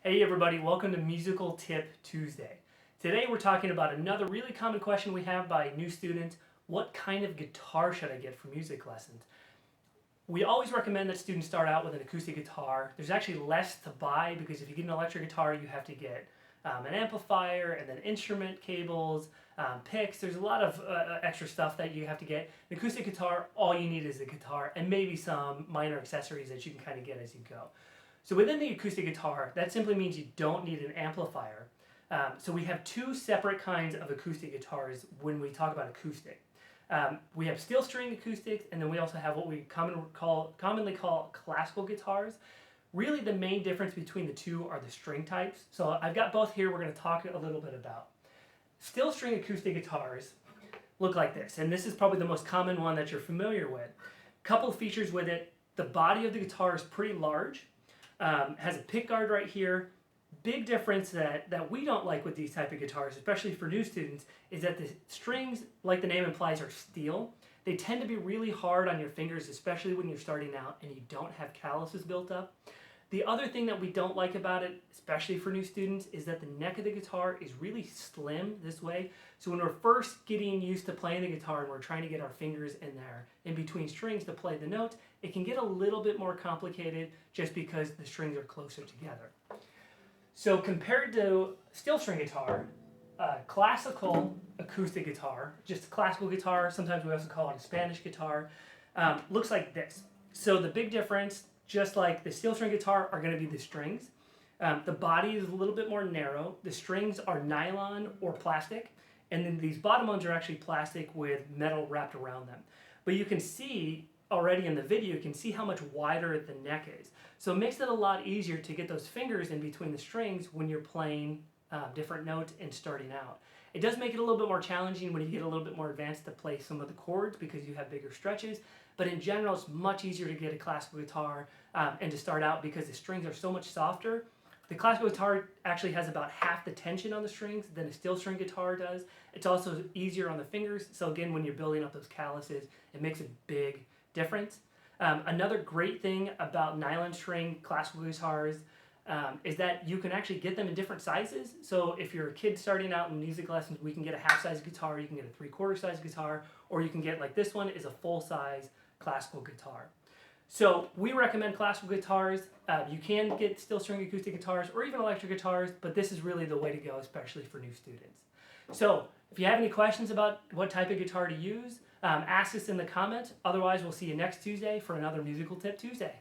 Hey everybody, welcome to Musical Tip Tuesday. Today we're talking about another really common question we have by new students. What kind of guitar should I get for music lessons? We always recommend that students start out with an acoustic guitar. There's actually less to buy because if you get an electric guitar, you have to get an amplifier and then instrument cables, picks. There's a lot of extra stuff that you have to get. An acoustic guitar, all you need is a guitar and maybe some minor accessories that you can kind of get as you go. So within the acoustic guitar, that simply means you don't need an amplifier. So we have two separate kinds of acoustic guitars when we talk about acoustic. We have steel string acoustics, and then we also have what we commonly call classical guitars. Really the main difference between the two are the string types. So I've got both here we're going to talk a little bit about. Steel string acoustic guitars look like this, and this is probably the most common one that you're familiar with. Couple of features with it: the body of the guitar is pretty large. Has a pick guard right here. Big difference that we don't like with these type of guitars, especially for new students, is that the strings, like the name implies, are steel. They tend to be really hard on your fingers, especially when you're starting out and you don't have calluses built up. The other thing that we don't like about it, especially for new students, is that the neck of the guitar is really slim this way. So when we're first getting used to playing the guitar and we're trying to get our fingers in there, in between strings to play the notes, it can get a little bit more complicated just because the strings are closer together. So compared to steel string guitar, classical acoustic guitar, just classical guitar, sometimes we also call it a Spanish guitar, looks like this. So the big difference, just like the steel string guitar, are going to be the strings. The body is a little bit more narrow. The strings are nylon or plastic, and then these bottom ones are actually plastic with metal wrapped around them. But you can see already in the video, you can see how much wider the neck is. So it makes it a lot easier to get those fingers in between the strings when you're playing different notes and starting out. It does make it a little bit more challenging when you get a little bit more advanced to play some of the chords because you have bigger stretches, but in general it's much easier to get a classical guitar and to start out because the strings are so much softer. The classical guitar actually has about half the tension on the strings than a steel string guitar does. It's also easier on the fingers, so again, when you're building up those calluses, it makes a big difference. Another great thing about nylon string classical guitars is that you can actually get them in different sizes. So if you're a kid starting out in music lessons, we can get a half-size guitar, you can get a three-quarter size guitar, or you can get, like this one is a full-size classical guitar. So we recommend classical guitars. You can get steel string acoustic guitars or even electric guitars, but this is really the way to go, especially for new students. So if you have any questions about what type of guitar to use, ask us in the comments. Otherwise, we'll see you next Tuesday for another Musical Tip Tuesday.